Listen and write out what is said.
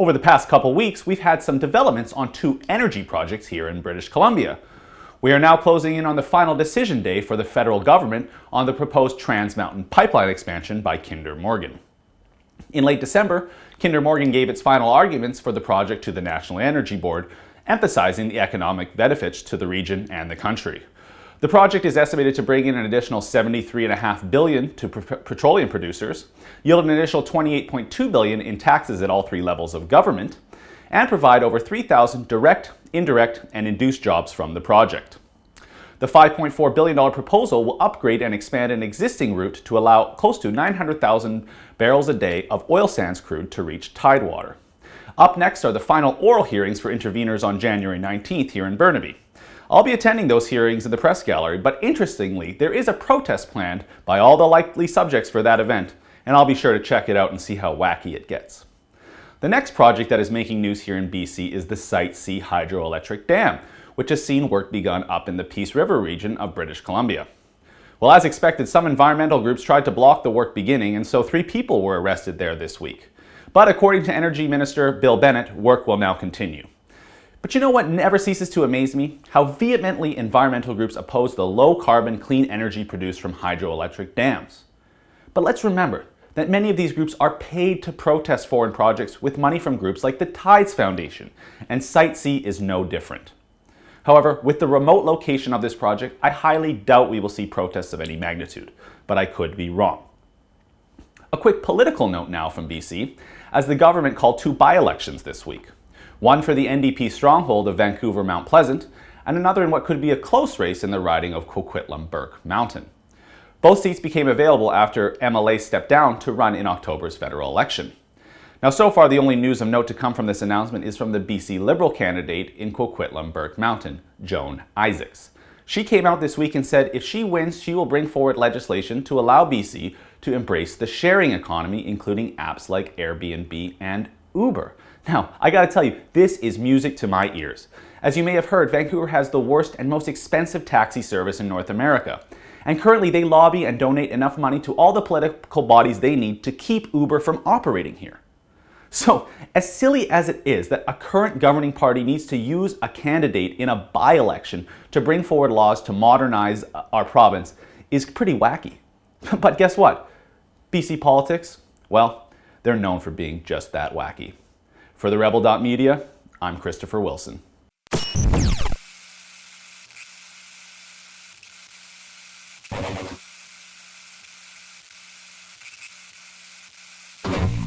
Over the past couple weeks, we've had some developments on two energy projects here in British Columbia. We are now closing in on the final decision day for the federal government on the proposed Trans Mountain pipeline expansion by Kinder Morgan. In late December, Kinder Morgan gave its final arguments for the project to the National Energy Board, emphasizing the economic benefits to the region and the country. The project is estimated to bring in an additional $73.5 billion to petroleum producers, yield an initial $28.2 billion in taxes at all three levels of government, and provide over 3,000 direct, indirect, and induced jobs from the project. The $5.4 billion proposal will upgrade and expand an existing route to allow close to 900,000 barrels a day of oil sands crude to reach tidewater. Up next are the final oral hearings for interveners on January 19th here in Burnaby. I'll be attending those hearings in the press gallery, but interestingly, there is a protest planned by all the likely subjects for that event, and I'll be sure to check it out and see how wacky it gets. The next project that is making news here in BC is the Site C hydroelectric dam, which has seen work begun up in the Peace River region of British Columbia. Well, as expected, some environmental groups tried to block the work beginning, and so 3 people were arrested there this week. But according to Energy Minister Bill Bennett, work will now continue. But you know what never ceases to amaze me? How vehemently environmental groups oppose the low-carbon, clean energy produced from hydroelectric dams. But let's remember that many of these groups are paid to protest foreign projects with money from groups like the Tides Foundation, and Site C is no different. However, with the remote location of this project, I highly doubt we will see protests of any magnitude, but I could be wrong. A quick political note now from BC, as the government called 2 by-elections this week. One for the NDP stronghold of Vancouver-Mount Pleasant, and another in what could be a close race in the riding of Coquitlam-Burke Mountain. Both seats became available after MLA stepped down to run in October's federal election. Now, so far, the only news of note to come from this announcement is from the BC Liberal candidate in Coquitlam-Burke Mountain, Joan Isaacs. She came out this week and said if she wins, she will bring forward legislation to allow BC to embrace the sharing economy, including apps like Airbnb and Uber. Now, I gotta tell you, this is music to my ears. As you may have heard, Vancouver has the worst and most expensive taxi service in North America. And currently they lobby and donate enough money to all the political bodies they need to keep Uber from operating here. So, as silly as it is that a current governing party needs to use a candidate in a by-election to bring forward laws to modernize our province is pretty wacky. But guess what? BC politics, well, they're known for being just that wacky. For TheRebel.Media, I'm Christopher Wilson.